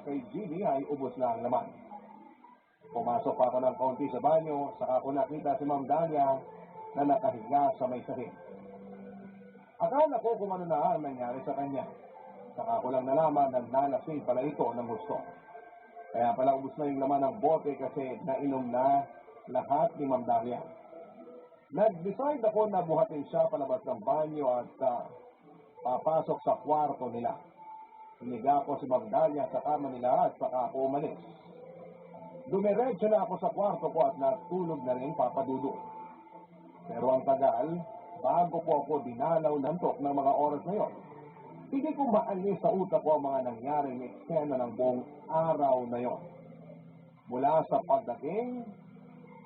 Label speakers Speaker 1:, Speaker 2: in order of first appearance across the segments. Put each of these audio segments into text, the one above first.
Speaker 1: Kay Jimmy ay ubos na ang laman. Pumasok pa ako ng kaunti sa banyo, saka ko nakita si Ma'am Dalia na nakahiga sa may sahig. Akala ko kung ano na ang nangyari sa kanya. Saka ko lang nalaman na nalasing pala ito ng gusto. Kaya pala ubos na yung laman ng bote kasi nainom na lahat ni Ma'am Dalia. Nag-decide ako na buhatin siya palabas ng banyo at papasok sa kwarto nila. Hiniga ko si Ma'am Dalia sa kama nila at saka ako umalis. Dumiretso na ako sa kwarto ko at natulog na rin papadudo. Pero ang tagal, bago po ako dinalaw ng tok ng mga oras na yon, hindi ko maalis sa utak ko ang mga nangyaring eksena ng buong araw na yon. Mula sa pagdating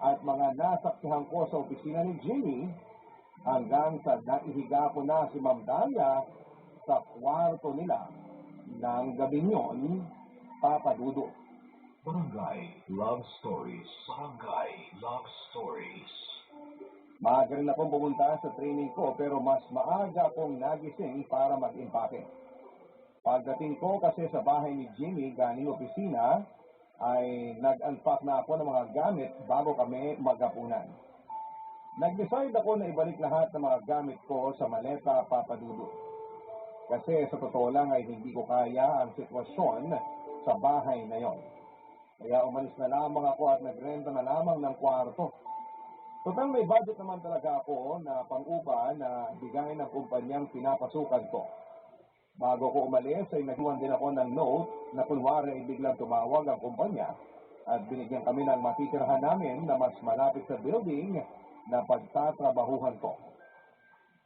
Speaker 1: at mga nasaksihan ko sa opisina ni Jimmy, hanggang sa naihiga ko na si Ma'am Dalia sa kwarto nila ng gabi yon, papadudo.
Speaker 2: Barangay Love Stories. Barangay Love Stories.
Speaker 1: Maaga rin akong pumunta sa training ko pero mas maaga akong nagising para mag-impake. Pagdating ko kasi sa bahay ni Jimmy galing opisina, ay nag-unpack na ako ng mga gamit bago kami maghapunan. Nag-decide ako na ibalik lahat ng mga gamit ko sa maleta papadudo. Kasi sa totoo lang ay hindi ko kaya ang sitwasyon sa bahay na yon. Kaya umalis na lamang ako at nagrenta na lamang ng kwarto. Total may budget naman talaga ako na pang-upa na bigay ng kumpanyang pinapasukan ko. Bago ko umalis ay nagluwan din ako ng note na kunwari ay biglang tumawag ang kumpanya at binigyan kami ng matitirahan namin na mas malapit sa building na pagtatrabahuhan ko.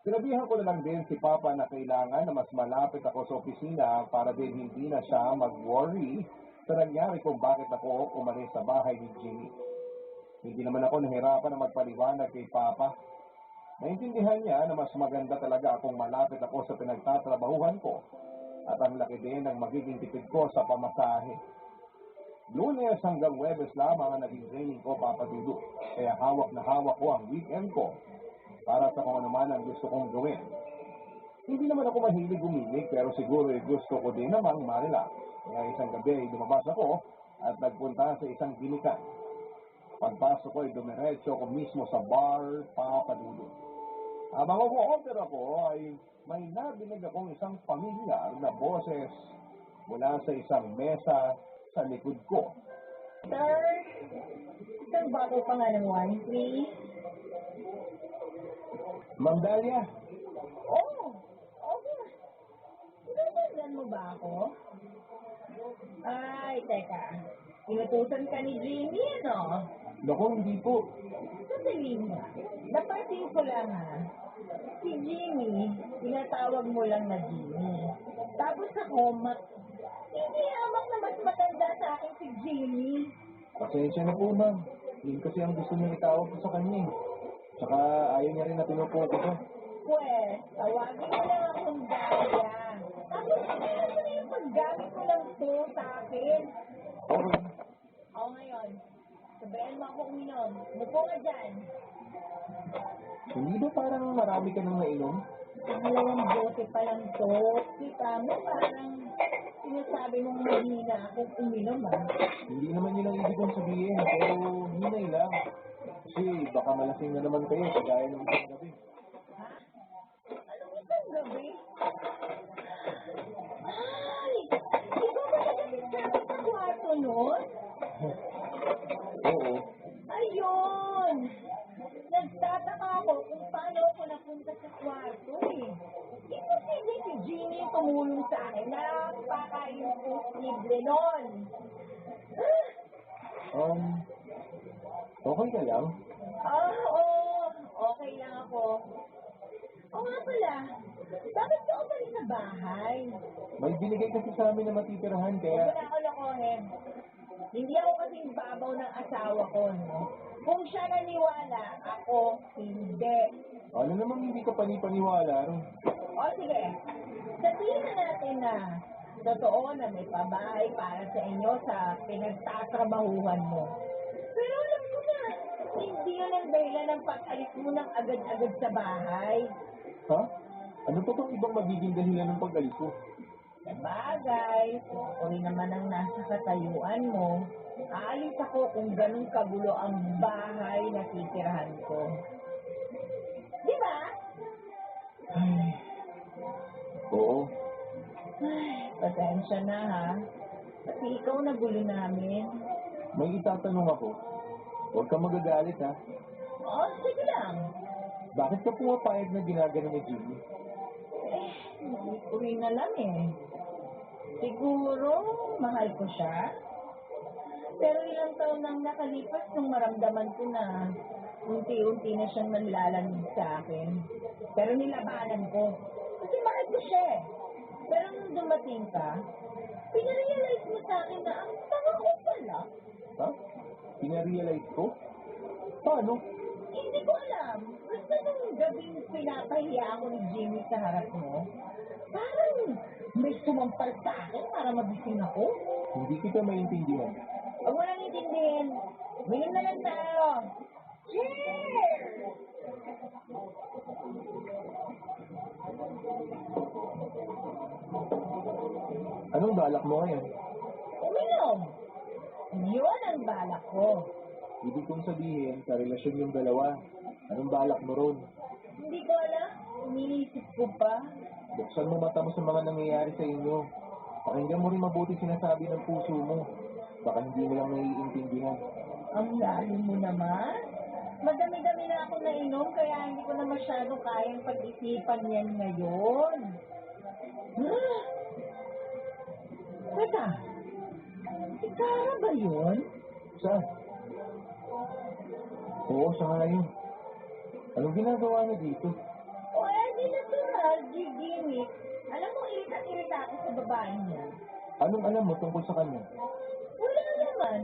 Speaker 1: Sinabihan ko na lang din si Papa na kailangan na mas malapit ako sa opisina para din hindi na siya mag-worry sa nangyari kung bakit ako umalis sa bahay ni Jimmy. Hindi naman ako nahirapan na magpaliwanag kay Papa. Naintindihan niya na mas maganda talaga akong malapit ako sa pinagtatrabahuhan ko at ang laki din ng magiging tipid ko sa pamasahe. Lunes hanggang Huwebes lamang ang naging training ko papadudo, kaya hawak na hawak ko ang weekend ko para sa kung ano man ang gusto kong gawin. Hindi naman ako mahilig umimik pero siguro gusto ko din namang marila. Kaya isang gabi ay lumabas ako at nagpunta sa isang ginikan. Pagpasok ko ay dumiretso ko mismo sa bar papadudo. Habang umu-order ako ay may nabinig akong isang pamilyar na boses mula sa isang mesa sa likod ko.
Speaker 3: Sir, isang bottle pa nga ng wine, please.
Speaker 1: Ma'am Dalia,
Speaker 3: Oh, okay. Pinagdandan mo ba ako? Ay, teka. Inutusan ka ni Jimmy, ano?
Speaker 1: naku hindi po.
Speaker 3: Sandali nga. Napansin ko lang, ha? Si Jimmy, tinatawag mo lang na Jimmy. Tapos ako, hindi hamak na mas matanda sa akin si Jimmy.
Speaker 1: Pasensya na po ma'am. Yun kasi ang gusto niya itawag ko sa kanya. Tsaka ayaw niya rin na pinupo ko siya.
Speaker 3: Pwes, tawagin mo lang akong Dalia. Tapos, ano na yung paggamit ko lang to sa akin?
Speaker 1: Okay.
Speaker 3: Ako ngayon, sabayan mo ako uminom. Mupo nga dyan.
Speaker 1: Hindi ba parang marami ka nang nainom?
Speaker 3: Pangalawang bote pa lang to. Kita mo, parang sinasabi mong mahina akong uminom, ah.
Speaker 1: Hindi naman yun ang ibig kong sabihin, pero hinay lang. Kasi baka malasing na naman kayo kagaya ng isang gabi.
Speaker 3: Ha? Anong isang gabi? Ay! Ikaw ba nagalit sa akin sa kwarto nun?
Speaker 1: Oo.
Speaker 3: Ayun! Nagtataka ako kung paano ako napunta sa kwarto eh. Imposible si Jeannie tumulong sa akin na pakain ko libre nun.
Speaker 1: Okay ka lang?
Speaker 3: Oo. Okay lang ako. O nga pala, bakit ka umalis sa bahay?
Speaker 1: May binigay kasi sa amin na matitirahan
Speaker 3: Huwag
Speaker 1: kaya...
Speaker 3: mo na ako lokohin. Hindi ako kasing babaw ng asawa ko, no? Kung siya naniwala, ako hindi.
Speaker 1: Ano namang hindi ka panipaniwala ron?
Speaker 3: O sige, sabihin na natin na totoo na may pabahay para sa inyo sa pinagtatrabahuhan mo. Pero alam ko na, hindi yun ang dahilan ng pag-alis mo ng agad-agad sa bahay.
Speaker 1: Ha? Ano pa bang ibang magiging dahilan ng pag-alis ko?
Speaker 3: Sabagay, kung ako rin naman ang nasa katayuan mo, aalis ako kung ganun kagulo ang bahay na titirahan ko. Di ba?
Speaker 1: Ay, oo.
Speaker 3: Ay, pasensya na ha. Kasi ikaw nagulo namin.
Speaker 1: May itatanong ako. Huwag kang magagalit ha.
Speaker 3: Oo, sige lang.
Speaker 1: Bakit ka pumapayag na ginagano ni Jimmy?
Speaker 3: Hindi ko rin alam eh. Siguro, mahal ko siya. Pero ilang taon nang nakalipas nung maramdaman ko na unti-unti na siyang nanlalamig sa akin. Pero nilabanan ko. Kasi mahal ko siya eh. Pero nung dumating ka, pinarealize mo sa akin na ang tanga ko pala.
Speaker 1: Ha? Pinarealize ko? Paano?
Speaker 3: Hindi ko alam. Basta nung gabing pinapahiya ako ni Jimmy sa harap mo, parang may sumampal sa akin para magising ako.
Speaker 1: Hindi kita maintindihan.
Speaker 3: Huwag mo nang intindihin. Minom na lang tayo. Cheers!
Speaker 1: Anong balak mo ngayon?
Speaker 3: Uminom. Yun ang balak ko.
Speaker 1: Ibig kong sabihin, sa relasyon yung dalawa, anong balak mo ron?
Speaker 3: Hindi ko alam. Iniisip ko pa.
Speaker 1: Buksan mo mata mo sa mga nangyayari sa inyo. Pakinggan mo rin mabuti sinasabi ng puso mo. Baka hindi mo lang naiintindihan.
Speaker 3: Ang lalim mo naman. Madami-dami na ako nainom kaya hindi ko na masyado kayang pag-isipan yan ngayon. Teka, si Cara ba yun?
Speaker 1: Saan? Oo, siya nga yun. Anong ginagawa niya dito?
Speaker 3: O di natural, gigimik. Alam mo, irita-irita ako sa babae niya.
Speaker 1: Anong alam mo tungkol sa kanya?
Speaker 3: Wala naman.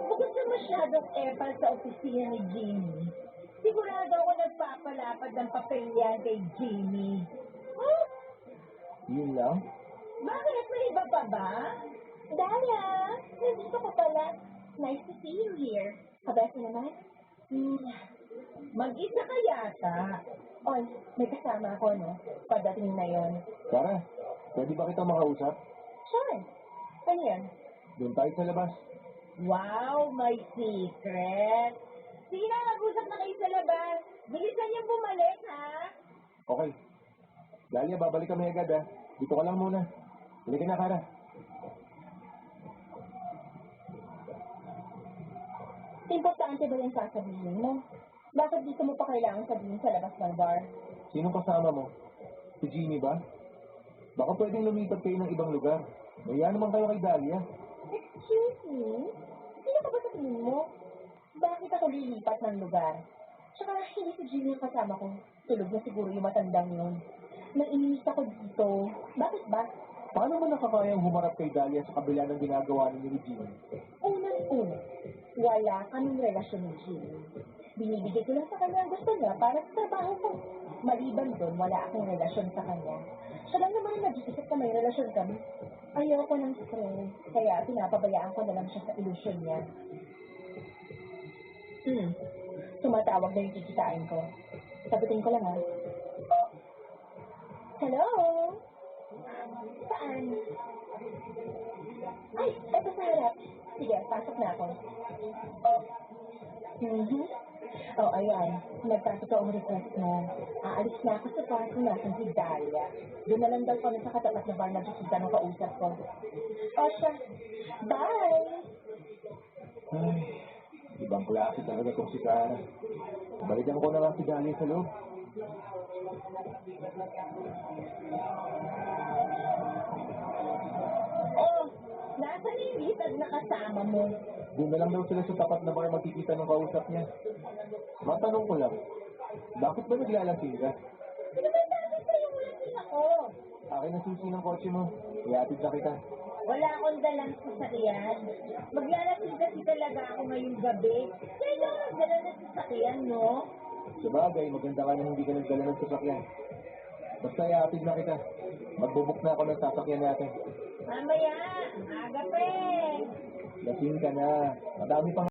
Speaker 3: Bukod sa masyadong epal sa opisina ni Jimmy, sigurado ako nagpapalapad ng papel yan kay Jimmy. Huh?
Speaker 1: Yun lang?
Speaker 3: Bakit? May iba pa ba? Daya, gusto ko pala. Nice to see you here. Kabesa naman? Mag-isa ka yata. Oy, may kasama ako, no? Pagdating na yon.
Speaker 1: Tara, pwede ba kita makausap?
Speaker 3: Sure. Ano yan?
Speaker 1: Doon tayo sa labas.
Speaker 3: Wow, my secret. Sige na, mag-usap na kayo sa labas. Bilisan niyong bumalik, ha?
Speaker 1: Okay. Dalia, babalik kami agad ha. Dito ka lang muna. Halika na, Cara.
Speaker 3: Importante ba yung sasabihin mo? Bakit dito mo pa kailangan sabihin sa labas ng bar?
Speaker 1: Sinong kasama mo? Si Jimmy ba? Baka pwedeng lumipat kayo ng ibang lugar. Maya naman kayo kay Dalia.
Speaker 3: Excuse me? Sino ka ba sa tingin mo? Bakit ako lilipat ng lugar? Tsaka hindi si Jimmy yung kasama ko. Tulog na siguro yung matandang yun. Naiinis ako dito. Bakit ba?
Speaker 1: Paano mo nakakayang humarap kay Dalia sa kabila ng ginagawa ninyo ni Jimmy?
Speaker 3: Unang-una, wala kaming relasyon ni Jimmy. Binibigay ko lang sa kanya ang gusto niya para sa trabaho ko. Maliban doon, wala akong relasyon sa kanya. Siya lang naman ang nag-iisip na may relasyon kami. Ayoko ng stress, kaya pinapabayaan ko na lang siya sa ilusyon niya. Tumatawag na yung kikitain ko. Sagutin ko lang ha. Hello? Saan? Ay, eto sa harap. Sige, pasok na ako. Oh, ayan. Nagpasok ang request mo. Aalis na ako sa kwarto natin si Dalia. Doon na lang daw kami sa katapat na bar na nakikita ng kausap ko. O siya. Bye!
Speaker 1: Ay, ibang klase talaga itong si Cara. Balikan ko na lang si Dalia sa loob.
Speaker 3: Oh, nasaan yung litag na kasama mo?
Speaker 1: Doon na lang daw sila sa tapat na bar magkikita ng kausap niya. Matanong ko lang, bakit ba naglalasing ka?
Speaker 3: Pinababagay pa yung lasing ako.
Speaker 1: Akin ang susi ng kotse mo. Iatid na kita.
Speaker 3: Wala akong dalang sasakyan. Maglalasing kasi talaga ako ngayong gabi. Kailangan dala ng sasakyan, no?
Speaker 1: Sabagay, maganda ka na hindi ka nagdala ng sasakyan. Basta iatid na kita. Magbubuk na ako ng sasakyan natin.
Speaker 3: Mamaya, aga pa eh.
Speaker 1: Lasing ka na. Madami pang